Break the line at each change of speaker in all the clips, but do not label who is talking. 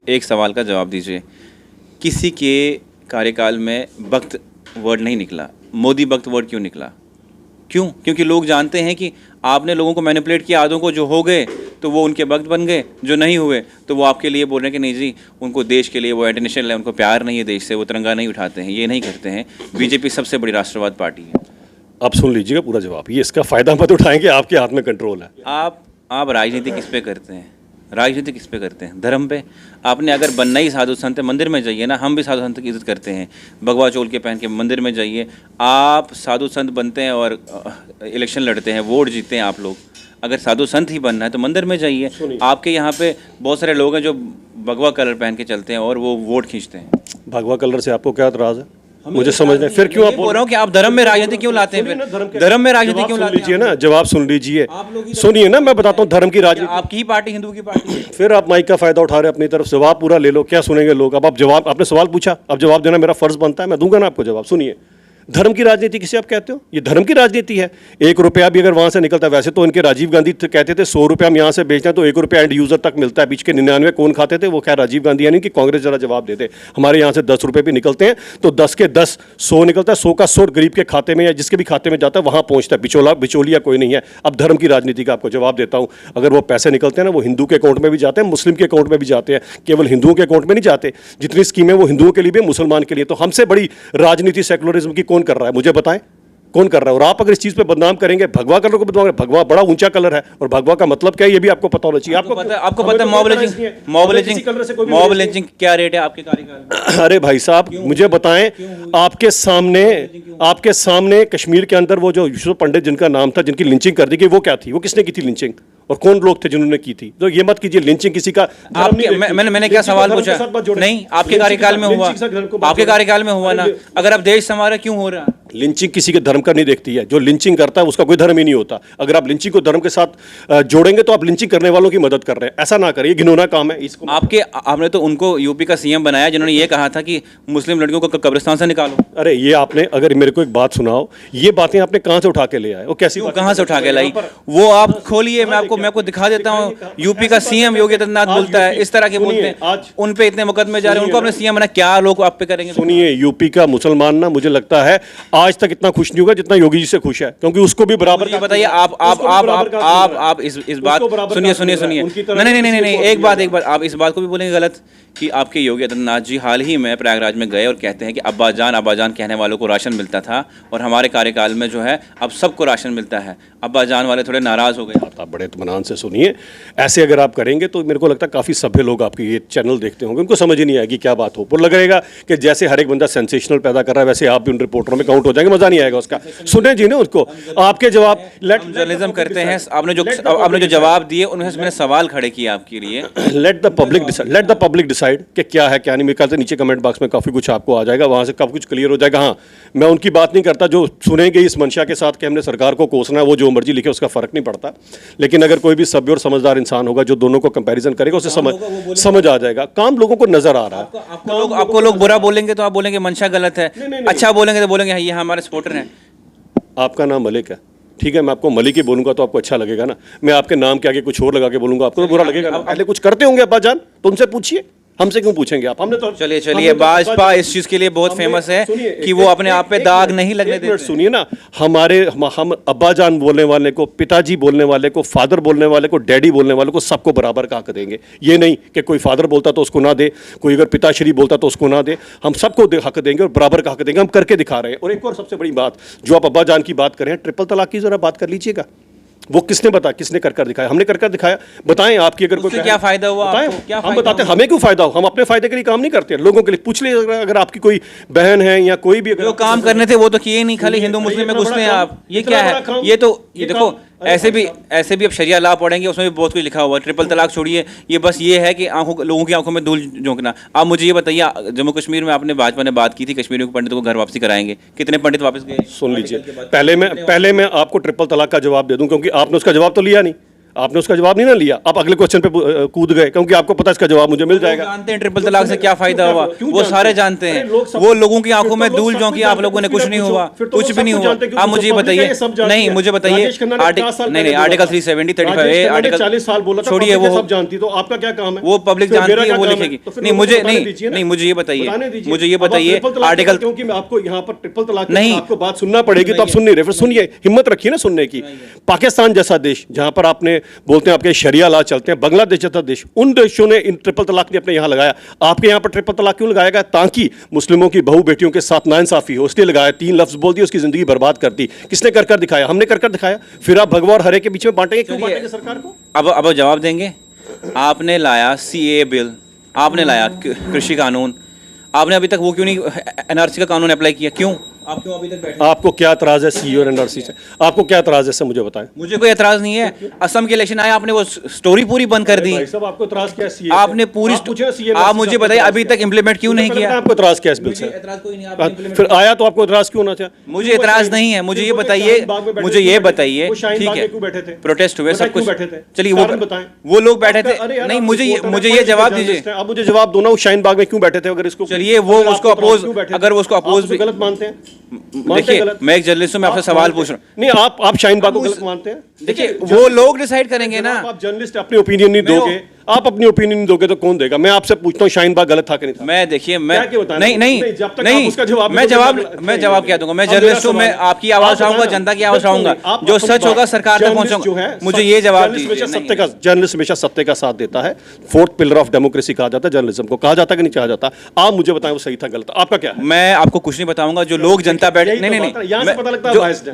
एक सवाल का जवाब दीजिए। किसी के कार्यकाल में वक्त वर्ड नहीं निकला, मोदी वक्त वर्ड क्यों निकला? क्यों? क्योंकि लोग जानते हैं कि आपने लोगों को मैनिपुलेट किया, आधों को जो हो गए तो वो उनके वक्त बन गए, जो नहीं हुए तो वो आपके लिए बोल रहे हैं कि नहीं जी, उनको देश के लिए वो इंटरनेशनल है, उनको प्यार नहीं है देश से, वो तिरंगा नहीं उठाते हैं। ये नहीं करते हैं। बीजेपी सबसे बड़ी राष्ट्रवाद पार्टी है।
आप सुन लीजिएगा पूरा जवाब, ये इसका फ़ायदा मत उठाएंगे, आपके हाथ में कंट्रोल है।
आप राजनीति किस पे करते हैं? राजनीति किस पे करते हैं? धर्म पे। आपने अगर बनना ही साधु संत, मंदिर में जाइए ना, हम भी साधु संत की इज्जत करते हैं, भगवा चोल के पहन के मंदिर में जाइए। आप साधु संत बनते हैं और इलेक्शन लड़ते हैं, वोट जीतते हैं आप लोग। अगर साधु संत ही बनना है तो मंदिर में जाइए। आपके यहाँ पे बहुत सारे लोग हैं जो भगवा कलर पहन के चलते हैं और वो वोट खींचते हैं।
भगवा कलर से आपको क्या एतराज़ है? मुझे समझ नहीं, फिर क्यों आप
बोल रहे हो कि आप धर्म में राजनीति क्यों लाते हैं? धर्म में राजनीति क्यों लाते हैं?
लीजिए ना, जवाब सुन लीजिए, सुनिए ना, मैं बताता हूँ धर्म की राजनीति।
आपकी ही पार्टी हिंदू की पार्टी है।
फिर आप माइक का फायदा उठा रहे हैं अपनी तरफ। जवाब पूरा ले लो, क्या सुनेंगे लोग? अब आप जवाब, आपने सवाल पूछा, अब जवाब देना मेरा फर्ज बनता है, मैं दूंगा ना आपको जवाब। सुनिए, धर्म की राजनीति किसे आप कहते हो? ये धर्म की राजनीति है। 1 रुपया भी अगर वहाँ से निकलता है, वैसे तो इनके राजीव गांधी कहते थे 100 रुपया हम यहाँ से बेचते हैं तो 1 रुपया एंड यूजर तक मिलता है, बीच के 99 कौन खाते थे? वो खैर राजीव गांधी, यानी कि कांग्रेस जरा जवाब देते। हमारे यहाँ से 10 रुपये भी निकलते हैं तो 10 के 10 100 निकलता है, 100 का 100 गरीब के खाते में या जिसके भी खाते में जाता है वहाँ पहुँचता है। बिचौलिया कोई नहीं है। अब धर्म की राजनीति का आपको जवाब देता हूँ। अगर वो पैसे निकलते हैं ना, वो हिंदू के अकाउंट में भी जाते हैं, मुस्लिम के अकाउंट में भी जाते हैं, केवल हिंदुओं के अकाउंट में नहीं जाते। जितनी स्कीमें वो हिंदुओं के लिए भी, मुसलमान के लिए। तो हमसे बड़ी राजनीति सेकुलरिज्म की कौन कर रहा है? मुझे बताएं, कौन कर रहा है? और आप अगर इस चीज पे बदनाम करेंगे, भगवा कलर को बदनाम, भगवा बड़ा ऊंचा कलर है और भगवा का मतलब क्या है ये भी आपको पता होना चाहिए। आपको पता है
मॉब लिंचिंग क्या रेट है आपके कार्यकाल में?
अरे भाई साहब, मुझे बताएं, आपके सामने कश्मीर के अंदर वो जो यूसुफ पंडित जिनका नाम था, जिनकी लिंचिंग कर दी गई, वो क्या थी? वो किसने की थी लिंचिंग और कौन लोग थे जिन्होंने की थी? तो ये मत कीजिए लिंचिंग किसी का।
मैंने क्या सवाल पूछा? नहीं, आपके कार्यकाल में हुआ, आपके कार्यकाल में हुआ ना। अगर आप देश संवार क्यों हो रहा है?
लिंचिंग किसी के धर्म का नहीं देखती है। जो लिंचिंग करता है उसका कोई धर्म ही नहीं होता। अगर आप लिंचिंग को धर्म के साथ जोड़ेंगे तो आप लिंचिंग करने वालों की मदद कर रहे हैं। ऐसा ना करिए, घिनौना काम है। इसको
आपने तो उनको यूपी का सीएम बनाया जिन्होंने ये कहा था कि मुस्लिम लड़कियों को कब्रिस्तान से निकालो।
अरे ये आपने, अगर मेरे को एक बात सुनाओ, ये बातें आपने कहाँ से उठा के ले आए? वो कैसी,
कहाँ से उठा के लाई? वो आप खोलिए, मैं आपको दिखा देता हूँ। यूपी का सीएम योगी आदित्यनाथ बोलता है, इस तरह के बोलते हैं। उन पे इतने मुकदमे जा रहे हैं, उनको अपने सीएम बना, क्या लोग आप पे करेंगे?
सुनिए, यूपी का मुसलमान ना, मुझे लगता है आज तक इतना खुश नहीं होगा जितना योगी जी से खुश है, क्योंकि उसको भी बराबर।
ये बताइए, आप इस बात सुनिए। नहीं, एक बात आप इस बात को भी बोलेंगे गलत कि आपके योगी आदित्यनाथ जी हाल ही में प्रयागराज में गए और कहते हैं कि अब्बा जान कहने वालों को राशन मिलता था और हमारे कार्यकाल में जो है अब सबको राशन मिलता है। अब्बा जान वाले थोड़े नाराज हो गए।
आप बड़े इत्मीनान से सुनिए, ऐसे अगर आप करेंगे तो मेरे को लगता है काफ़ी सभ्य लोग आपके ये चैनल देखते होंगे, उनको समझ ही नहीं आएगी क्या बात हो। पर लगेगा कि जैसे हर एक बंदा सेंसेशनल पैदा कर रहा है वैसे आप भी उन रिपोर्टरों में काउंट हो जाएंगे, मजा नहीं आएगा उसका। सुने जी ना उसको, आपके जवाब
जर्नलिज्म करते हैं। आपने जो जवाब दिए उनमें मैंने सवाल खड़े किए आपके लिए।
लेट द पब्लिक डिसाइड कि क्या है क्या नहीं। मेरे ख्याल से नीचे कमेंट बॉक्स में काफ़ी कुछ आपको आ जाएगा, वहाँ से काफ़ी कुछ क्लियर हो जाएगा। हाँ, मैं उनकी बात नहीं करता जो सुनेंगे इस मंशा के साथ कि हमने सरकार को कोसना है, वो जो मर्जी लिखे उसका फर्क नहीं पड़ता। लेकिन अगर कोई भी सभ्य और समझदार इंसान होगा जो दोनों को कंपैरिजन करेगा, उसे समझ आ जाएगा। काम लोगों को नजर आ रहा है।
आपको लोग बुरा बोलेंगे तो आप बोलेंगे मंशा गलत है, अच्छा बोलेंगे तो बोलेंगे ये हमारे सपोर्टर हैं।
आपका नाम मलिक है, ठीक है, मैं आपको मलिक ही बोलूंगा तो आपको अच्छा लगेगा ना। मैं आपके नाम के आगे कुछ और लगा के बोलूंगा आपको तो बुरा लगेगा ना। पहले कुछ करते होंगे अब्बा जान, तो उनसे पूछिए, हमसे क्यों पूछेंगे आप? हमने तो
चलिए भाजपा इस चीज के लिए बहुत फेमस है कि वो अपने आप पे दाग नहीं लगने देते।
सुनिए ना, हम अब्बा जान बोलने वाले को, पिताजी बोलने वाले को, फादर बोलने वाले को, डैडी बोलने वाले को, सबको बराबर का हक देंगे। ये नहीं कि कोई फादर बोलता तो उसको ना दे, कोई अगर पिताश्री बोलता तो उसको ना दे। हम सबको हक देंगे और बराबर का हक देंगे। हम करके दिखा रहे हैं। और एक और सबसे बड़ी बात, जो आप अब्बा जान की बात कर रहे हैं, ट्रिपल तलाक की जरा बात कर लीजिएगा। वो किसने कर दिखाया? हमने कर दिखाया। बताएं आपकी अगर कोई
क्या फायदा हुआ?
हम बताते हैं हमें क्यों फायदा हो। हम अपने फायदे के लिए काम नहीं करते, लोगों के लिए। पूछ लीजिए अगर आपकी कोई बहन है या कोई भी,
जो काम करने थे वो तो किए नहीं, खाली हिंदू मुस्लिम में घुसते हैं आप। ये क्या है? ये देखो, ऐसे भी अब शरिया ला पढ़ेंगे, उसमें भी बहुत कुछ लिखा हुआ है। ट्रिपल तलाक छोड़िए, ये बस ये है कि लोगों की आंखों में धूल झोंकना। आप मुझे ये बताइए, जम्मू कश्मीर में आपने भाजपा ने बात की थी कश्मीरियों के पंडितों को घर वापसी कराएंगे, कितने पंडित वापस गए?
सुन लीजिए, पहले मैं आपको ट्रिपल तलाक का जवाब दे दूं, क्योंकि आपने उसका जवाब तो लिया नहीं। आपने उसका जवाब नहीं ना लिया, आप अगले क्वेश्चन पे कूद गए क्योंकि आपको पता है इसका जवाब मुझे मिल जाएगा।
जानते हैं ट्रिपल तलाक से क्या फायदा हुआ, वो सारे जानते हैं। वो लोगों की आंखों में धूल झोंकी, आप लोगों ने कुछ नहीं हुआ, कुछ भी नहीं हुआ। आप मुझे बताइए, नहीं मुझे बताइए, नहीं आर्टिकल 370 35 आर्टिकल
40 साल बोला था,
छोड़िए, वो
सब जानती, तो आपका क्या काम है?
वो पब्लिक जानती है, वो लिखेगी। नहीं मुझे नहीं मुझे ये बताइए, मुझे ये बताइए आर्टिकल,
क्योंकि मैं आपको यहाँ पर ट्रिपल तलाक नहीं, आपको बात सुनना पड़ेगी, तो आप सुन नहीं रहे, फिर सुनिए, हिम्मत रखिए ना सुनने की। पाकिस्तान जैसा देश जहां पर आपने बोलते हैं आपके शरिया लॉ चलते हैं, बांग्लादेश जैसा देश, उन देशों ने इन ट्रिपल तलाक ने अपने यहाँ लगाया। आपके यहाँ पर ट्रिपल तलाक क्यों लगाया गया? ताकि मुस्लिमों की बहू बेटियों के साथ नाइंसाफी हो, इसलिए लगाया। 3 लफ्ज बोल दिए, उसकी जिंदगी बर्बाद कर दी। किसने कर दिखाया? हमने कर दिखाया। फिर आप भगवा और हरे के बीच में बांटेंगे, क्यों बांटेंगे सरकार को?
अब जवाब देंगे। आपने लाया सीए बिल, आपने लाया कृषि कानून, आपने अभी तक वो क्यों नहीं एनआरसी का कानून अप्लाई किया? क्यों आप क्यों अभी तक बैठे?
आपको क्या एतराज है सीए और एनआरसी से? आपको क्या एतराज है, मुझे बताएं।
मुझे कोई एतराज नहीं है। असम के इलेक्शन आया, आपने वो स्टोरी पूरी बंद कर दी।
सब आपको एतराज क्या है सीए?
आपने पूरी आप मुझे बताइए अभी तक इम्प्लीमेंट क्यों नहीं किया?
आपको एतराज क्या है इस बिल से?
एतराज कोई नहीं,
फिर आया तो आपको एतराज क्यों होना चाहिए?
मुझे एतराज नहीं है। मुझे ये बताइए, मुझे ये बताइए, ठीक है प्रोटेस्ट हुए सब कुछ, चलिए वो बताएं। वो लोग बैठे थे, नहीं मुझे ये जवाब दीजिए।
आप मुझे जवाब दो ना, वो शाहीन बाग में क्यों बैठे थे? अगर इसको
चलिए वो उसको अपोज, अगर वो उसको अपोज भी
गलत मानते हैं,
देखिए मैं एक जर्नलिस्ट हूं, मैं आपसे सवाल पूछ रहा हूं।
नहीं, आप शाहीन बाग को गलत मानते हैं?
देखिए वो लोग डिसाइड करेंगे ना।
आप जर्नलिस्ट अपनी ओपिनियन नहीं दोगे, आप अपनी ओपिनियन नहीं दोगे तो कौन देगा? मैं आपसे पूछता हूं शाहीन बाग गलत था कि नहीं था?
मैं देखिए मैं
नहीं,
मैं जवाब क्या दूंगा? मैं जर्नलिस्ट हूं, मैं आपकी आवाज उठाऊंगा, जनता की आवाज उठाऊंगा, जो सच होगा सरकार तक पहुंचाऊंगा। मुझे ये जवाब दीजिए।
जर्नलिस्ट हमेशा सत्य का साथ देता है। 4th पिलर ऑफ डेमोक्रेसी कहा जाता है जर्नलिज्म को, कहा जाता है कि नहीं कहा जाता? आप मुझे बताएं वो सही था गलत, आपका क्या है?
मैं आपको कुछ नहीं बताऊंगा। जो लोग जनता बैठ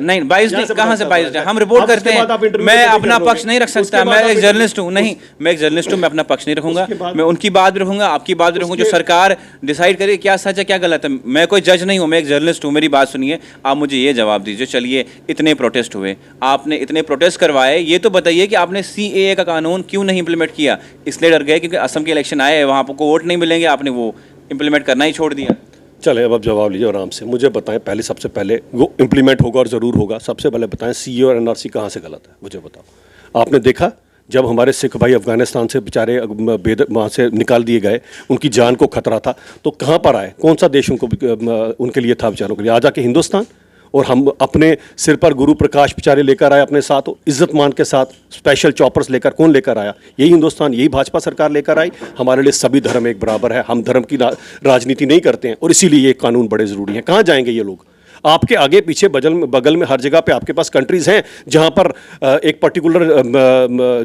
नहीं बाइस कहां से बाइस है? हम रिपोर्ट करते हैं। मैं अपना पक्ष नहीं रख सकता। मैं एक जर्नलिस्ट हूं, नहीं मैं एक जर्नलिस्ट हूं, मैं अपना पक्ष नहीं रखूंगा। मैं उनकी बात भी रखूंगा, आपकी बात भी रखूंगा। जो सरकार डिसाइड करे क्या सच है क्या गलत है। मैं कोई जज नहीं हूं, मैं एक जर्नलिस्ट हूं। मेरी बात सुनिए, आप मुझे ये जवाब दीजिए। चलिए इतने प्रोटेस्ट हुए, आपने इतने प्रोटेस्ट करवाए, ये तो बताइए कि आपने सीएए का कानून क्यों नहीं इंप्लीमेंट किया? इसलिए डर गए क्योंकि असम के इलेक्शन आए, वहां आपको वोट नहीं मिलेंगे, आपने वो इंप्लीमेंट करना ही छोड़ दिया।
चले अब जवाब लीजिए आराम से। मुझे बताएं पहले, सबसे पहले वो इम्प्लीमेंट होगा और ज़रूर होगा। सबसे पहले बताएं सीए और एनआरसी कहाँ से गलत है, मुझे बताओ। आपने देखा जब हमारे सिख भाई अफगानिस्तान से बेचारे वहाँ से निकाल दिए गए, उनकी जान को खतरा था, तो कहाँ पर आए? कौन सा देश उनके लिए था बेचारों के लिए? आ जाके हिंदुस्तान। और हम अपने सिर पर गुरु प्रकाश बेचारे लेकर आए अपने साथ, इज्जत मान के साथ, स्पेशल चॉपर्स लेकर। कौन लेकर आया? यही हिंदुस्तान, यही भाजपा सरकार लेकर आई। हमारे लिए सभी धर्म एक बराबर है, हम धर्म की राजनीति नहीं करते हैं, और इसीलिए ये कानून बड़े ज़रूरी हैं। कहाँ जाएंगे ये लोग? आपके आगे पीछे बगल में हर जगह पे आपके पास कंट्रीज़ हैं जहाँ पर एक पर्टिकुलर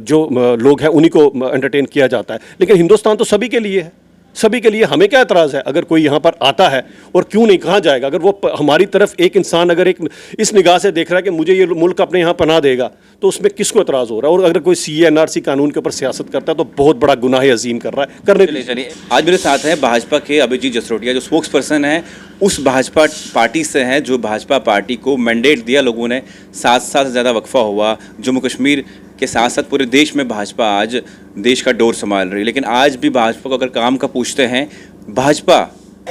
जो लोग हैं उन्हीं को एंटरटेन किया जाता है, लेकिन हिंदुस्तान तो सभी के लिए है, सभी के लिए। हमें क्या एतराज़ है अगर कोई यहाँ पर आता है? और क्यों नहीं, कहाँ जाएगा? अगर वो हमारी तरफ एक इंसान अगर एक इस निगाह से देख रहा है कि मुझे ये मुल्क अपने यहाँ पनाह देगा, तो उसमें किसको एतराज़ हो रहा है? और अगर कोई सीए एनआरसी कानून के ऊपर सियासत करता है तो बहुत बड़ा गुनाह अजीम कर रहा है। करने
चलिए आज मेरे साथ हैं भाजपा के अभिजीत जसरोटिया, जो स्पोक्स पर्सन है उस भाजपा पार्टी से हैं जो भाजपा पार्टी को मैंडेट दिया लोगों ने। 7 साल से ज़्यादा वक्फा हुआ, जम्मू कश्मीर के साथ साथ पूरे देश में भाजपा आज देश का डोर संभाल रही है। लेकिन आज भी भाजपा को अगर काम का पूछते हैं, भाजपा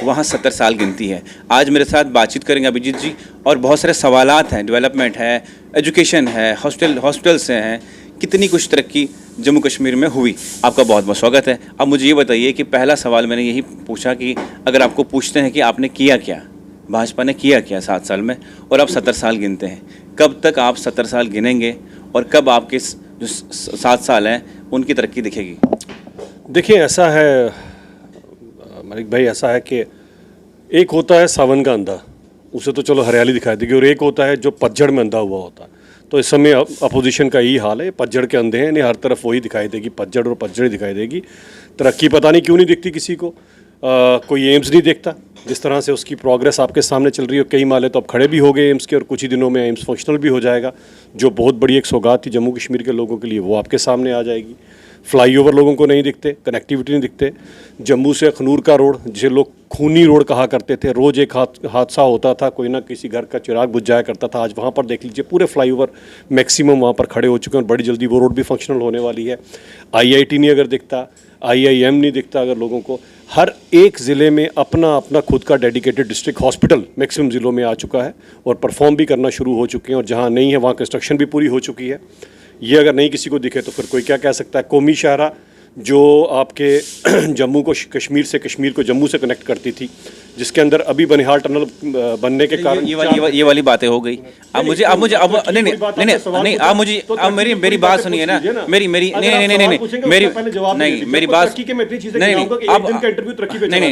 वहाँ 70 साल गिनती है। आज मेरे साथ बातचीत करेंगे अभिजीत जी, और बहुत सारे सवालात हैं। डेवलपमेंट है, एजुकेशन है, हॉस्पिटल्स हैं, कितनी कुछ तरक्की जम्मू कश्मीर में हुई। आपका बहुत बहुत स्वागत है। अब मुझे ये बताइए कि पहला सवाल मैंने यही पूछा कि अगर आपको पूछते हैं कि आपने किया क्या, भाजपा ने किया क्या 7 साल में, और अब 70 साल गिनते हैं, कब तक आप 70 साल गिनेंगे और कब आपके जो 7 साल हैं उनकी तरक्की दिखेगी?
देखिए ऐसा है मलिक भाई, ऐसा है कि एक होता है सावन का अंधा, उसे तो चलो हरियाली दिखाई देगी, और एक होता है जो पतझड़ में अंधा हुआ होता है। तो इस समय अपोजिशन का यही हाल है, पतझड़ के अंधे हैं, इन्हें हर तरफ वही दिखाई देगी, पतझड़ और पतझड़ दिखाई देगी। तरक्की पता नहीं क्यों नहीं दिखती किसी को। कोई एम्स नहीं देखता, जिस तरह से उसकी प्रोग्रेस आपके सामने चल रही है। कई माले तो अब खड़े भी हो गए एम्स के, और कुछ ही दिनों में एम्स फंक्शनल भी हो जाएगा, जो बहुत बड़ी एक सौगात थी जम्मू कश्मीर के लोगों के लिए, वो आपके सामने आ जाएगी। फ्लाईओवर लोगों को नहीं दिखते, कनेक्टिविटी नहीं दिखते। जम्मू से अखनूर का रोड, जिसे लोग खूनी रोड कहा करते थे, रोज़ एक हादसा होता था, कोई ना किसी घर का चिराग बुझ जाया करता था। आज वहाँ पर देख लीजिए पूरे फ्लाईओवर मैक्सिमम वहाँ पर खड़े हो चुके हैं, और बड़ी जल्दी वो रोड भी फंक्शनल होने वाली है। IIT नहीं अगर दिखता, IIM नहीं दिखता अगर लोगों को। हर एक ज़िले में अपना अपना खुद का डेडिकेटेड डिस्ट्रिक्ट हॉस्पिटल मैक्सिमम ज़िलों में आ चुका है, और परफॉर्म भी करना शुरू हो चुके हैं, और जहाँ नहीं है वहाँ कंस्ट्रक्शन भी पूरी हो चुकी है। ये अगर नहीं किसी को दिखे तो फिर कोई क्या कह सकता है। कौमी शाहरा जो आपके जम्मू को कश्मीर से, कश्मीर को जम्मू से कनेक्ट करती थी, जिसके अंदर अभी बनिहाल टनल बनने के कारण
ये वाली बातें हो गई। अब मुझे नहीं आप मुझे अब मेरी बात सुनिए ना, मेरी मेरी बात नहीं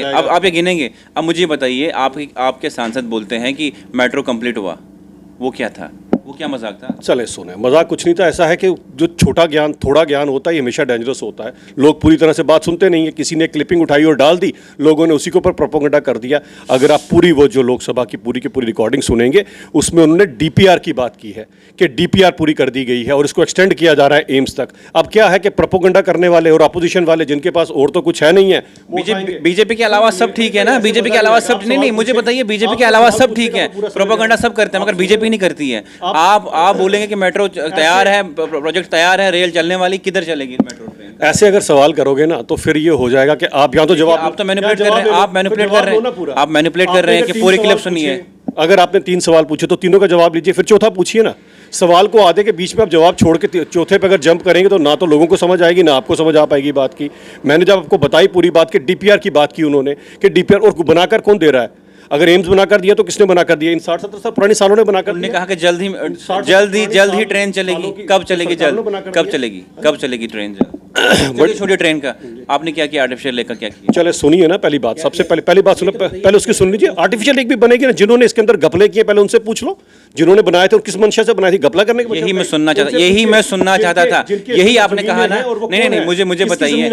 अब आप ये गिनेंगे। अब मुझे बताइए, आपके सांसद बोलते हैं कि मेट्रो कंप्लीट हुआ, वो क्या था, वो क्या मजाक था?
चले सुने, मजाक कुछ नहीं था। ऐसा है कि जो छोटा ज्ञान, थोड़ा ज्ञान होता है, ये हमेशा डेंजरस होता है। लोग पूरी तरह से बात सुनते नहीं है। किसी ने क्लिपिंग उठाई और डाल दी, लोगों ने उसी के ऊपर प्रोपेगेंडा कर दिया। अगर आप पूरी वो जो लोकसभा की पूरी रिकॉर्डिंग सुनेंगे, उसमें उन्होंने डीपीआर की बात की है कि डीपीआर पूरी कर दी गई है और इसको एक्सटेंड किया जा रहा है एम्स तक। अब क्या है कि प्रोपेगेंडा करने वाले और अपोजिशन वाले, जिनके पास और तो कुछ है नहीं है,
बीजेपी के अलावा सब ठीक है ना? बीजेपी के अलावा सब नहीं, मुझे बताइए, बीजेपी के अलावा सब ठीक है, प्रोपेगेंडा सब करते हैं, मगर बीजेपी नहीं करती है। आप बोलेंगे कि मेट्रो तैयार है, प्रोजेक्ट तैयार है, रेल चलने वाली, किधर चलेगी मेट्रो ट्रेन?
ऐसे अगर सवाल करोगे ना तो फिर ये हो जाएगा कि आप यहाँ तो जवाब,
आप तो मैनिपुलेट कर रहे हैं, आप मैनिपुलेट कर रहे हैं कि पूरी क्लिप सुनिए।
अगर आपने 3 सवाल पूछे तो तीनों का जवाब लीजिए, फिर चौथा पूछिए ना। सवाल को आधे के बीच में आप जवाब छोड़ के चौथे पे अगर जंप करेंगे तो ना तो लोगों को समझ आएगी, ना आपको समझ आ पाएगी बात की। मैंने जब आपको बताई पूरी बात कि डीपीआर की बात की उन्होंने, कि डीपीआर और बनाकर कौन दे रहा है? अगर एम्स बना कर दिया तो किसने बना कर दिया? इन 60-70 साल पुराने सालों ने बना कर
उन्होंने कहा कि जल्द ही ट्रेन चलेगी। कब चलेगी? कब चलेगी ट्रेन? छोटी ट्रेन का आपने क्या किया? आर्टिफिशियल लेक का क्या किया?
चले सुनिए ना, पहली बात, सबसे पहली बात सुनो, पहले उसकी सुन लीजिए। आर्टिफिशियल लेक भी बनेगी ना, जिन्होंने इसके अंदर घपले किए पहले उनसे पूछ लो, जिन्होंने बनाए थे और किस मंशा से बनाए थे, घपला करने के।
यही मैं सुनना चाहता था। यही आपने कहा ना। नहीं, मुझे बताइए,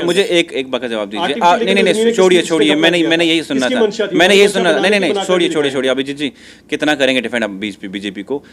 मुझे एक बात का जवाब दीजिए। नहीं, छोड़िए, मैंने यही सुनना था। नहीं, छोड़िए अभिजीत जी, कितना करेंगे डिफेंड आप बीजेपी को?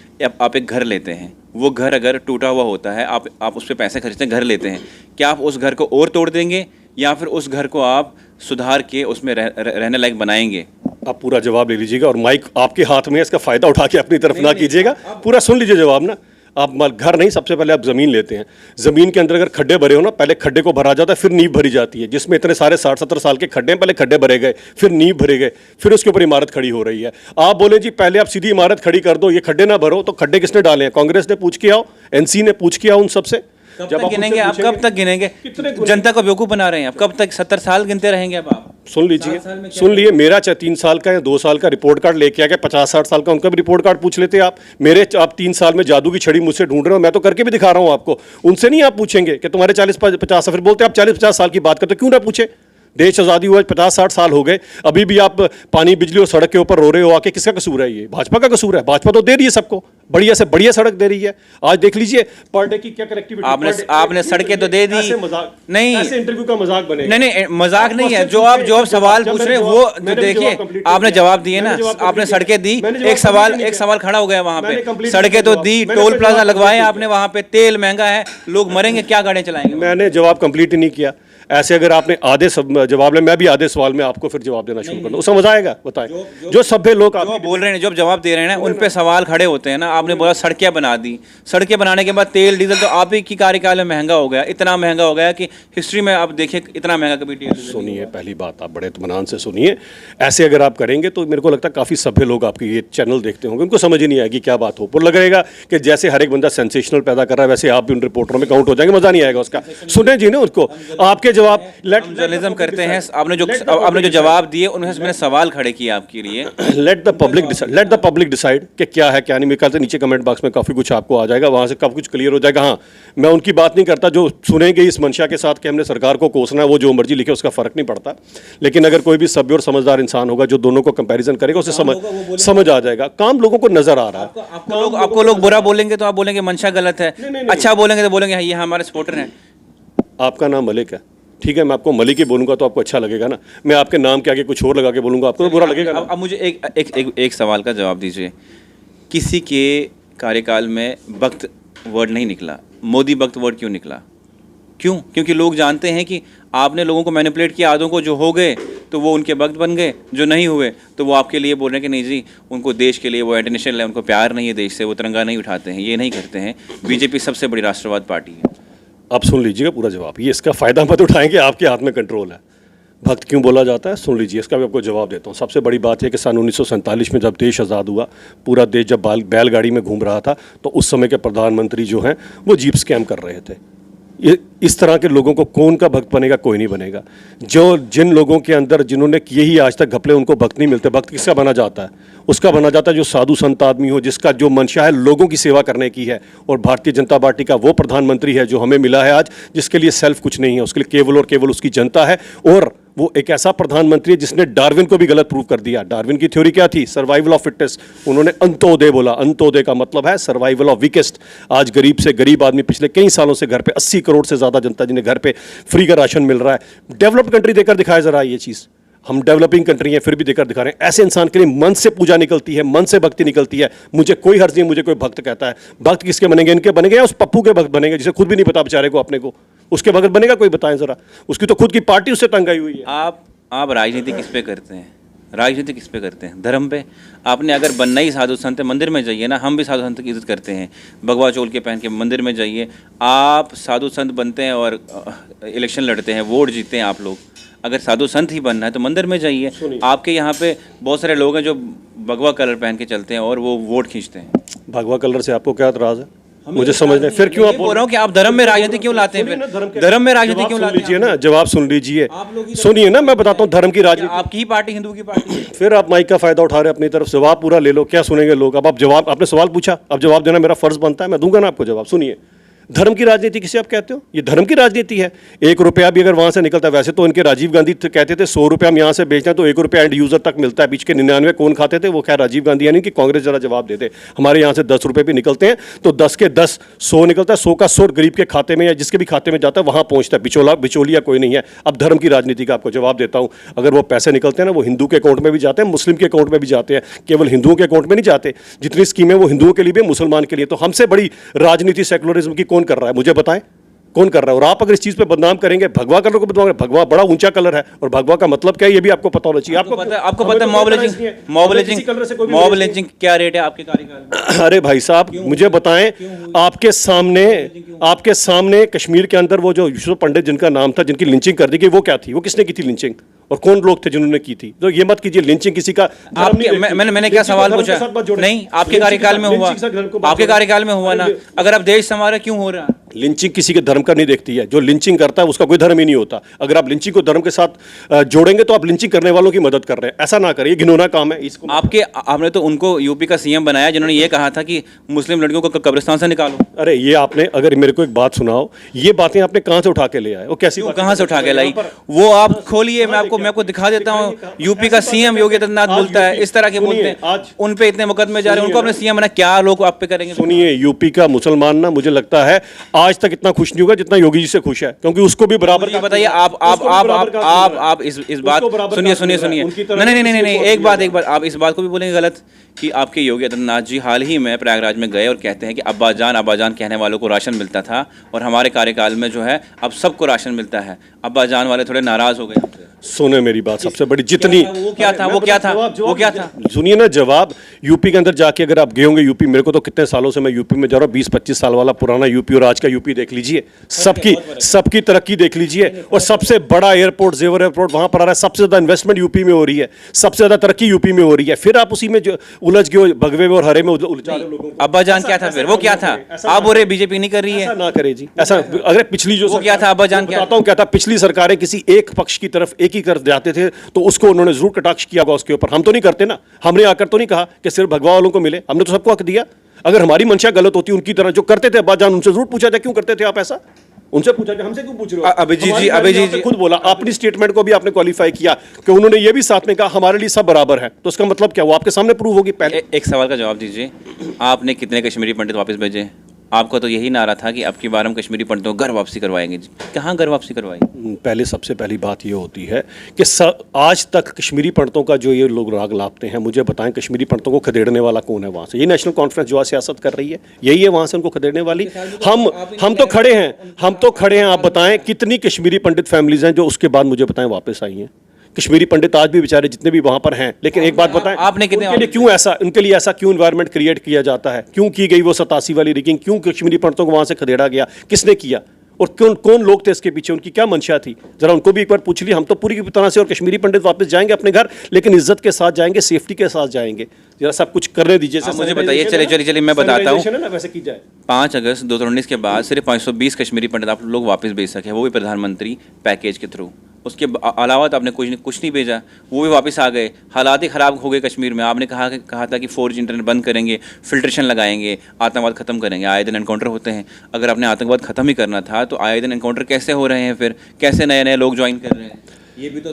आप एक घर लेते हैं, वो घर अगर टूटा हुआ होता है, आप उस पर पैसे खर्चते हैं, घर लेते हैं, क्या आप उस घर को और तोड़ देंगे या फिर उस घर को आप सुधार के उसमें रहने लायक बनाएंगे?
आप पूरा जवाब ले लीजिएगा और माइक आपके हाथ में है, इसका फायदा उठा के अपनी तरफ ना कीजिएगा। पूरा सुन लीजिए जवाब ना। आप घर नहीं, सबसे पहले आप ज़मीन लेते हैं। ज़मीन के अंदर अगर खड्डे भरे हो ना, पहले खड्डे को भरा जाता है, फिर नींव भरी जाती है, जिसमें इतने सारे 60-70 साल के खड्डे हैं। पहले खड्डे भरे गए, फिर नींव भरे गए, फिर उसके ऊपर इमारत खड़ी हो रही है। आप बोले जी पहले आप सीधी इमारत खड़ी कर दो, ये खड्डे ना भरो, तो खड्डे किसने डाले हैं? कांग्रेस ने पूछ के आओ, एनसी ने पूछ के आओ उन सबसे।
कब तक गिनेंगे आप? कब तक गिनेंगे? जनता को बेवकूफ बना रहे हैं आप। कब तक 70 साल गिनते रहेंगे अब आप?
सुन लीजिए, मेरा चाहे 3 साल का या 2 साल का रिपोर्ट कार्ड लेके आ गया, 50-60 साल का उनका भी रिपोर्ट कार्ड पूछ लेते आप। मेरे आप 3 साल में जादू की छड़ी मुझसे ढूंढ रहे हो, मैं तो करके भी दिखा रहा हूं आपको। उनसे नहीं आप पूछेंगे कि तुम्हारे 40-50, फिर बोलते आप 40-50 साल की बात करते, क्यों ना पूछे? देश आज़ादी हुआ 50-60 साल हो गए, अभी भी आप पानी, बिजली और सड़क के ऊपर रो रहे हो आके। किसका कसूर है ये? भाजपा का कसूर है। भाजपा तो दे रही है सबको, बढ़िया से बढ़िया सड़क दे रही है। आज देख लीजिए पर डे की क्या कनेक्टिविटी।
आपने सड़कें तो दे दी। नहीं,
ऐसे इंटरव्यू का मजाक बनेगा।
नहीं, मजाक नहीं है। जो आप सवाल पूछ रहे हैं वो जो देखिए, आपने जवाब दिए ना, आपने सड़कें दी। एक सवाल खड़ा हो गया वहां पे। सड़कें तो दी, टोल प्लाजा लगवाए आपने वहां पे, तेल महंगा है, लोग मरेंगे, क्या गाड़ियां चलाएंगे?
मैंने जवाब कंप्लीट ही नहीं किया। ऐसे अगर आपने आधे जवाब ले, मैं भी आधे सवाल में आपको फिर जवाब देना शुरू कर दूं, समझ आएगा? बताएं। जो सभ्य लोग आप
बोल रहे हैं, जो जवाब दे रहे हैं ना, उन पे सवाल खड़े होते हैं ना। आपने बोला सड़कें बना दी, सड़कें बनाने के बाद तेल डीजल तो आप ही की कार्यकाल में महंगा हो गया, इतना महंगा हो गया कि हिस्ट्री में आप देखिए इतना महंगा कभी तेल।
सुनिए, पहली बात आप बड़े इत्मीनान से सुनिए। ऐसे अगर आप करेंगे तो मेरे को लगता है काफ़ी सभ्य लोग आपके ये चैनल देखते होंगे, उनको समझ ही नहीं आएगी क्या बात हो। पर लगेगा कि जैसे हर एक बंदा सेंसेशनल पैदा कर रहा है, वैसे आप भी उन रिपोर्टरों में काउंट हो जाएंगे, मज़ा नहीं आएगा उसका। सुने जी ना उसको, आपके जवाब
जर्नलिज्म करते हैं। आपने जो जवाब दिए उनमें मैंने सवाल खड़े किए आपके लिए।
लेट द पब्लिक डिसाइड कि क्या है क्या नहीं। मेरे ख्याल से नीचे कमेंट बॉक्स में काफ़ी कुछ आपको आ जाएगा, वहाँ से काफ़ी कुछ क्लियर हो जाएगा। हाँ, मैं उनकी बात नहीं करता जो सुनेंगे इस मंशा के साथ कि हमने सरकार को कोसना है, वो जो मर्जी लिखे उसका फ़र्क नहीं पड़ता। लेकिन अगर कोई भी सभ्य और समझदार इंसान होगा जो दोनों को कंपैरिजन करेगा, उसे समझ आ जाएगा। काम लोगों को नजर आ रहा है।
आपको लोग बुरा बोलेंगे तो आप बोलेंगे मंशा गलत है, अच्छा बोलेंगे तो बोलेंगे ये हमारे सपोर्टर हैं।
आपका नाम मलिक है, ठीक है, मैं आपको मलिक ही बोलूंगा तो आपको अच्छा लगेगा ना। मैं आपके नाम के आगे कुछ और लगा के बोलूंगा, आपको तो बुरा लगेगा ना।
अब मुझे एक सवाल का जवाब दीजिए। किसी के कार्यकाल में वक्त वर्ड नहीं निकला, मोदी वक्त वर्ड क्यों निकला? क्यों? क्योंकि लोग जानते हैं कि आपने लोगों को मैनिपुलेट किया, आधों को जो हो गए तो वो उनके वक्त बन गए, जो नहीं हुए तो वो आपके लिए बोल रहे हैं कि नहीं जी, उनको देश के लिए वो इंटरनेशनल है, उनको प्यार नहीं है देश से, वो तिरंगा नहीं उठाते हैं, ये नहीं करते हैं। बीजेपी सबसे बड़ी राष्ट्रवाद पार्टी है।
आप सुन लीजिएगा पूरा जवाब, ये इसका फ़ायदा मत उठाएंगे, आपके हाथ में कंट्रोल है। भक्त क्यों बोला जाता है, सुन लीजिए, इसका भी आपको जवाब देता हूँ। सबसे बड़ी बात है कि सन 1947 में जब देश आज़ाद हुआ, पूरा देश जब बैलगाड़ी में घूम रहा था, तो उस समय के प्रधानमंत्री जो हैं वो जीप स्कैम कर रहे थे। ये इस तरह के लोगों को कौन का भक्त बनेगा, कोई नहीं बनेगा। जो जिन लोगों के अंदर जिन्होंने किए ही आज तक घपले, उनको भक्त नहीं मिलते। भक्त किसका बना जाता है? उसका बना जाता है जो साधु संत आदमी हो, जिसका जो मंशा है लोगों की सेवा करने की है। और भारतीय जनता पार्टी का वो प्रधानमंत्री है जो हमें मिला है आज, जिसके लिए सेल्फ कुछ नहीं है, उसके लिए केवल और केवल उसकी जनता है। और वो एक ऐसा प्रधानमंत्री है जिसने डार्विन को भी गलत प्रूव कर दिया। डार्विन की थ्योरी क्या थी? Survival of fittest. उन्होंने अंत्योदय बोला। अंत्योदय का मतलब है सर्वाइवल ऑफ वीकेस्ट। आज गरीब से गरीब आदमी पिछले कई सालों से घर पे 80 करोड़ से ज्यादा जनता जिन्हें घर पे फ्री का राशन मिल रहा है। डेवलप्ड कंट्री देकर दिखाए जरा ये चीज। हम डेवलपिंग कंट्री हैं फिर भी देकर दिखा रहे हैं। ऐसे इंसान के लिए मन से पूजा निकलती है, मन से भक्ति निकलती है। मुझे कोई हर्ज नहीं, मुझे कोई भक्त कहता है। भक्त किसके बनेंगे? इनके बनेंगे या उस पप्पू के भक्त बनेंगे जिसे खुद भी नहीं पता बेचारे को, अपने को? उसके भक्त बनेगा कोई? बताएं जरा। उसकी तो खुद की पार्टी उससे तंग आई हुई है।
आप राजनीति किस पे करते हैं? राजनीति किस पे करते हैं? धर्म पे। आपने अगर बनना ही साधु संत है, मंदिर में जाइए ना, हम भी साधु संत की इज्जत करते हैं। भगवा चोल के पहन के मंदिर में जाइए। आप साधु संत बनते हैं और इलेक्शन लड़ते हैं, वोट जीतते हैं आप लोग। अगर साधु संत ही बनना है तो मंदिर में जाइए। आपके यहाँ पे बहुत सारे लोग हैं जो भगवा कलर पहन के चलते हैं और वो वोट खींचते हैं।
भगवा कलर से आपको क्या एतराज है? मुझे समझ नहीं। फिर क्यों आप
बोल रहा हूँ कि आप धर्म में राजनीति क्यों लाते हैं? धर्म में राजनीति क्यों लाते हैं?
लीजिए ना, जवाब सुन लीजिए, सुनिए ना, मैं बताता हूँ धर्म की राजनीति।
आपकी ही पार्टी हिंदू की पार्टी है।
फिर आप माइक का फायदा उठा रहे हैं अपनी तरफ। जवाब पूरा ले लो, क्या सुनेंगे लोग? अब आप जवाब, आपने सवाल पूछा, अब जवाब देना मेरा फर्ज बनता है, मैं दूंगा ना आपको जवाब। सुनिए, धर्म की राजनीति किसे आप कहते हो? ये धर्म की राजनीति है। 1 रुपया भी अगर वहां से निकलता है, वैसे तो इनके राजीव गांधी कहते थे 100 रुपया हम यहाँ से बेचते हैं तो 1 रुपया एंड यूजर तक मिलता है। बीच के 99 कौन खाते थे? वो खैर राजीव गांधी, यानी कि कांग्रेस। जरा जवाब देते। हमारे यहाँ से 10 रुपये भी निकलते हैं तो 10 के 10 100 निकलता है। 100 का 100 गरीब के खाते में या जिसके भी खाते में जाता है वहां पहुंचता है। बिचौलिया कोई नहीं है। अब धर्म की राजनीति का आपको जवाब देता हूं। अगर वो पैसे निकलते हैं ना, वो हिंदू के अकाउंट में भी जाते हैं, मुस्लिम के अकाउंट में भी जाते हैं, केवल हिंदुओं के अकाउंट में नहीं जाते। जितनी स्कीमें वो हिंदुओं के लिए भी, मुसलमान के लिए। तो हमसे बड़ी राजनीति सेकुलरिज्म की कौन कर रहा है? मुझे बताएं, कौन कर रहा है? और आप अगर इस चीज पे बदनाम करेंगे, भगवा कलर को बदनाम करेंगे, भगवा बड़ा ऊंचा कलर है और भगवा का मतलब क्या है ये भी आपको पता होना चाहिए। आपको पता
है मॉब लिंचिंग क्या रेट है आपके कार्यकाल में?
अरे भाई साहब, मुझे बताएं, आपके सामने कश्मीर के अंदर वो जो यूसुफ पंडित जिनका नाम था, जिनकी लिंचिंग कर दी गई, वो क्या थी? वो किसने की थी लिंचिंग? और कौन लोग थे जिन्होंने की थी? तो ये मत कीजिए लिंचिंग किसी का।
मैंने क्या सवाल पूछा? नहीं, आपके कार्यकाल में हुआ। आपके कार्यकाल में हुआ ना। अगर आप देश संवारे क्यों हो रहा है?
लिंचिंग किसी के धर्म का नहीं देखती है। जो लिंचिंग करता है उसका कोई धर्म ही नहीं होता। अगर आप लिंचिंग को धर्म के साथ जोड़ेंगे तो आप लिंचिंग करने वालों की मदद कर रहे हैं। ऐसा ना करिए, घिनौना काम है इसको।
आपने तो उनको यूपी का सीएम बनाया जिन्होंने ये कहा था कि मुस्लिम लड़कियों को कब्रिस्तान से निकालो।
अरे ये आपने, अगर मेरे को एक बात सुनाओ, ये बातें आपने कहां से उठा के ले आए? वो कैसी बात?
कहां से उठा के लाई? वो आप खोलिए, मैं आपको दिखा देता हूँ। यूपी का सीएम योगी आदित्यनाथ बोलता है इस तरह के बोलते हैं। उन पे इतने मुकदमे जा रहे हैं, उनको अपने सीएम बना, क्या लोग आप पे करेंगे?
सुनिए, यूपी का मुसलमान ना, मुझे लगता है आज तक इतना खुश नहीं होगा जितना योगी जी से खुश है, क्योंकि उसको भी बराबर।
बताइए आप इस बात सुनिए। नहीं, एक बात आप इस बात को भी बोलेंगे गलत कि आपके योगी आदित्यनाथ जी हाल ही में प्रयागराज में गए और कहते हैं कि अब्बा जान कहने वालों को राशन मिलता था और हमारे कार्यकाल में जो है अब सबको राशन मिलता है। अब्बा जान वाले थोड़े नाराज हो गए।
सुने मेरी बात, सबसे बड़ी जितनी
वो क्या था?
सुनिए ना जवाब। यूपी के अंदर जाके अगर आप गए होंगे, यूपी, मेरे को तो कितने सालों से मैं यूपी में जा रहा हूँ, 20-25 साल वाला पुराना यूपी और आज का यूपी देख लीजिए। सबकी तरक्की देख लीजिए। और सबसे बड़ा एयरपोर्ट, जेवर एयरपोर्ट वहां पर आ रहा है। सबसे ज्यादा इन्वेस्टमेंट यूपी में हो रही है, सबसे ज्यादा तरक्की यूपी में हो रही है। फिर आप उसी में जो उलझ गए, भगवे में और हरे में उलझा रहे लोगों।
अब्बा जान क्या था? फिर वो क्या था? आप बोल रहे बीजेपी नहीं कर रही है?
ना करे जी ऐसा। अगर पिछली जो
क्या था अब्बा जान?
बताता हूँ क्या था। पिछली सरकारें किसी एक पक्ष की तरफ, एक ही तरफ जाते थे तो उसको उन्होंने जरूर कटाक्ष किया होगा उसके ऊपर। हम तो नहीं करते ना। हमने आकर तो नहीं कहा कि सिर्फ भगवा वालों को मिले, हमने तो सबको हक दिया। अगर हमारी मंशा गलत होती, उनकी तरह जो करते थे अब्बा जान, उनसे जरूर पूछा जाए क्यों करते थे आप ऐसा। उनसे पूछा जाए, हमसे क्यों पूछ रहे हो? अभिजीत जी खुद बोला, अपनी स्टेटमेंट को भी आपने क्वालिफाई किया कि उन्होंने ये भी साथ में कहा हमारे लिए सब बराबर है। तो इसका मतलब क्या? वो आपके सामने प्रूव होगी। पहले
एक सवाल का जवाब दीजिए, आपने कितने कश्मीरी पंडित वापस भेजे? आपका तो यही नारा था कि अब की बार हम कश्मीरी पंडितों को घर वापसी करवाएंगे। कहाँ घर वापसी करवाई?
पहले सबसे पहली बात ये होती है कि आज तक कश्मीरी पंडितों का जो ये लोग राग लापते हैं, मुझे बताएं कश्मीरी पंडितों को खदेड़ने वाला कौन है वहाँ से? ये नेशनल कॉन्फ्रेंस जो सियासत कर रही है, यही है वहाँ से उनको खदेड़ने वाली। हम तो खड़े हैं। आप बताएं कितनी कश्मीरी पंडित फैमिलीज हैं जो उसके बाद मुझे बताएं वापस आई हैं? कश्मीरी पंडित आज भी बेचारे जितने भी वहां पर हैं। लेकिन एक बात बताएं,
आपने कितने
उनके लिए ऐसा क्यों एनवायरनमेंट क्रिएट किया जाता है? क्यों की गई वो 87 वाली रिगिंग? क्यों कश्मीरी पंडितों को वहां से खदेड़ा गया? किसने किया? और कौन कौन लोग थे इसके पीछे, उनकी क्या मंशा थी, जरा उनको भी एक बार पूछ लिया। हम तो पूरी की तरह से और कश्मीरी पंडित वापस जाएंगे अपने घर, लेकिन इज्जत के साथ जाएंगे, सेफ्टी के साथ जाएंगे। जरा सब कुछ करने दीजिए।
आप मुझे बताइए, चलिए मैं बताता हूँ।
ना वैसे की जाए।
5 अगस्त 2019 के बाद सिर्फ 520 कश्मीरी पंडित आप लोग वापस भेज सके, वो भी प्रधानमंत्री पैकेज के थ्रू। उसके अलावा तो आपने कुछ नहीं भेजा, वो भी वापस आ गए। हालात ही ख़राब हो गए कश्मीर में। आपने कहा था कि 4G इंटरनेट बंद करेंगे, फिल्ट्रेशन लगाएंगे, आतंकवाद ख़त्म करेंगे। आए दिन एनकाउंटर होते हैं। अगर आपने आतंकवाद ख़त्म ही करना था तो आए दिन एनकाउंटर कैसे हो रहे हैं, फिर कैसे नए नए लोग ज्वाइन कर रहे हैं? ये भी तो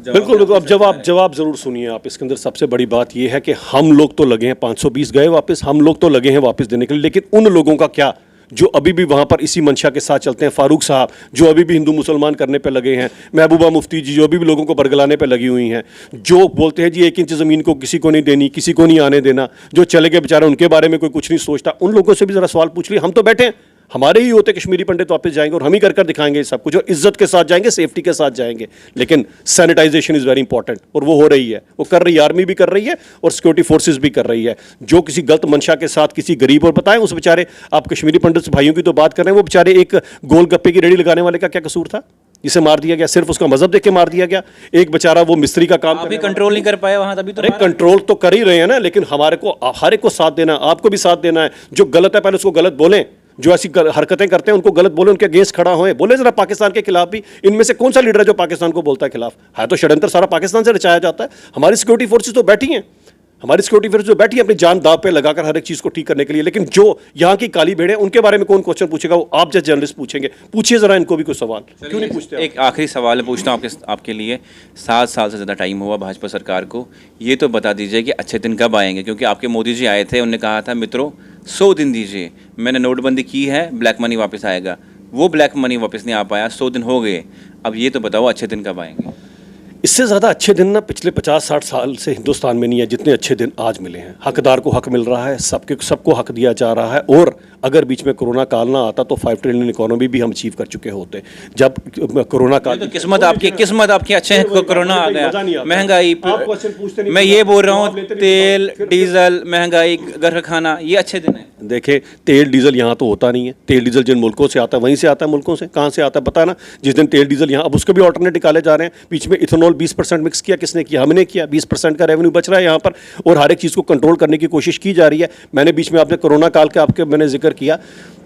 बिल्कुल बिल्कुल। अब जवाब जरूर सुनिए आप। इसके अंदर सबसे बड़ी बात यह है कि हम लोग तो लगे हैं, 520 गए वापस, हम लोग तो लगे हैं वापस देने के लिए, लेकिन उन लोगों का क्या जो अभी भी वहाँ पर इसी मंशा के साथ चलते हैं? फारूक साहब जो अभी भी हिंदू मुसलमान करने पे लगे हैं, महबूबा मुफ्ती जी जो अभी भी लोगों को बरगलाने पे लगी हुई हैं, जो बोलते हैं जी 1 इंच ज़मीन को किसी को नहीं देनी, किसी को नहीं आने देना, जो चले गए बेचारे उनके बारे में कोई कुछ नहीं सोचता, उन लोगों से भी ज़रा सवाल पूछ लिए। हम तो बैठे हैं, हमारे ही होते कश्मीरी पंडित वापस जाएंगे और हम ही कर दिखाएंगे सब कुछ, और इज्जत के साथ जाएंगे, सेफ्टी के साथ जाएंगे। लेकिन सैनिटाइजेशन इज़ वेरी इंपॉर्टेंट, और वो हो रही है, वो कर रही है, आर्मी भी कर रही है और सिक्योरिटी फोर्सेज भी कर रही है। जो किसी गलत मंशा के साथ किसी गरीब, और बताएं उस बेचारे, आप कश्मीरी पंडित भाइयों की तो बात कर रहे हैं, वो बेचारे एक गोलगप्पे की रेडी लगाने वाले का क्या कसूर था जिसे मार दिया गया? सिर्फ उसका मजहब देख के मार दिया गया। एक बेचारा वो मिस्त्री का काम
अभी कंट्रोल नहीं कर पाए वहाँ, तभी तो।
अरे कंट्रोल तो कर ही रहे हैं ना, लेकिन हमारे को हर एक को साथ देना है, आपको भी साथ देना है। जो गलत है पहले उसको गलत बोलें, जो ऐसी हरकतें करते हैं उनको गलत बोले, उनके अगेंस्ट खड़ा होए, बोले जरा पाकिस्तान के खिलाफ भी। इनमें से कौन सा लीडर है जो पाकिस्तान को बोलता है खिलाफ? है तो षड्यंत्र सारा पाकिस्तान से रचाया जाता है। हमारी सिक्योरिटी फोर्सेज तो बैठी हैं, हमारी सिक्योरिटी फोर्सेज जो बैठी है अपनी जान दाव पे लगाकर हर एक चीज़ को ठीक करने के लिए, लेकिन जो यहाँ की काली भेड़ें, उनके बारे में कौन क्वेश्चन पूछेगा? वो आप जैसे जर्नलिस्ट पूछेंगे। पूछिए जरा इनको भी कुछ सवाल, क्यों नहीं पूछते?
एक आखिरी सवाल पूछता हूँ आपके लिए। 7 साल से ज़्यादा टाइम हुआ भाजपा सरकार को, ये तो बता दीजिए कि अच्छे दिन कब आएंगे? क्योंकि आपके मोदी जी आए थे, उन्होंने कहा था मित्रों 100 दिन दीजिए, मैंने नोटबंदी की है, ब्लैक मनी वापस आएगा। वो ब्लैक मनी वापस नहीं आ पाया, 100 दिन हो गए। अब ये तो बताओ अच्छे दिन कब आएंगे?
इससे ज़्यादा अच्छे दिन ना पिछले 50-60 साल से हिंदुस्तान में नहीं है जितने अच्छे दिन आज मिले हैं। हकदार को हक मिल रहा है, सबको हक दिया जा रहा है। और अगर बीच में कोरोना काल ना आता तो 5 ट्रिलियन इकोनॉमी भी हम अचीव कर चुके होते। जब कोरोना काल,
तो किस्मत आपकी अच्छे हैं, कोरोना आ गया, महंगाई, मैं ये बोल रहा हूँ, तेल डीजल महंगाई, घर का खाना, ये अच्छे दिन है।
देखें, तेल डीजल यहाँ तो होता नहीं है। तेल डीजल जिन मुल्कों से आता है वहीं से आता है, मुल्कों से कहाँ से आता है पता ना? जिस दिन तेल डीजल यहाँ, अब उसके भी ऑल्टरनेट निकाले जा रहे हैं। बीच में इथेनॉल 20% मिक्स किया, किसने किया? हमने किया। 20% का रेवेन्यू बच रहा है यहाँ पर, और हर एक चीज़ को कंट्रोल करने की कोशिश की जा रही है। मैंने बीच में आपने कोरोना काल के आपके मैंने जिक्र किया,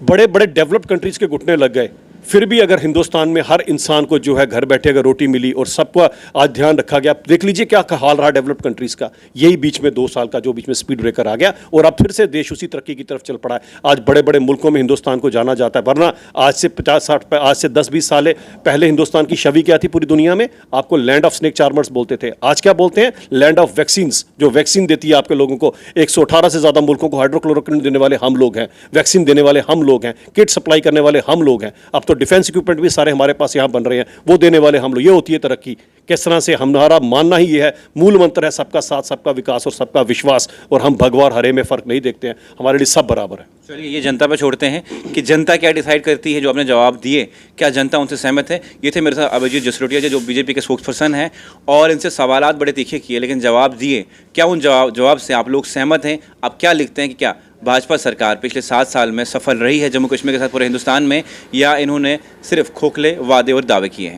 बड़े बड़े डेवलप्ड कंट्रीज़ के घुटने लग गए। फिर भी अगर हिंदुस्तान में हर इंसान को जो है घर बैठे अगर रोटी मिली और सबका आज ध्यान रखा गया, देख लीजिए क्या हाल रहा डेवलप्ड कंट्रीज़ का। यही बीच में 2 साल का जो बीच में स्पीड ब्रेकर आ गया, और अब फिर से देश उसी तरक्की की तरफ चल पड़ा है। आज बड़े बड़े मुल्कों में हिंदुस्तान को जाना जाता है, वरना आज से 10-20 साल पहले हिंदुस्तान की छवि क्या थी पूरी दुनिया में? आपको लैंड ऑफ स्नेक चार्मर्स बोलते थे। आज क्या बोलते हैं? Land of vaccines. जो वैक्सीन देती है आपके लोगों को, 118 से ज़्यादा मुल्कों को हाइड्रोक्लोरोक्विन देने वाले हम लोग हैं, वैक्सीन देने वाले हम लोग हैं, किट सप्लाई करने वाले हम लोग हैं। अब तो डिफेंस इक्विपमेंट भी सारे हमारे पास यहाँ बन रहे हैं, वो देने वाले हम लोग। ये होती है तरक्की। किस तरह से हमारा मानना ही ये है, मूल मंत्र है सबका साथ, सबका विकास और सबका विश्वास, और हम भगवा और हरे में फ़र्क नहीं देखते हैं, हमारे लिए सब बराबर है।
चलिए ये जनता पे छोड़ते हैं कि जनता क्या डिसाइड करती है। जो आपने जवाब दिए, क्या जनता उनसे सहमत है? ये थे मेरे साथ अभिजीत जसरोटिया जी, जो बीजेपी के स्पोक्स पर्सन हैं, और इनसे सवालात बड़े तीखे किए लेकिन जवाब दिए। क्या उन जवाब से आप लोग सहमत हैं? आप क्या लिखते हैं कि क्या भाजपा सरकार पिछले 7 साल में सफल रही है जम्मू कश्मीर के साथ पूरे हिंदुस्तान में, या इन्होंने सिर्फ खोखले वादे और दावे किए हैं?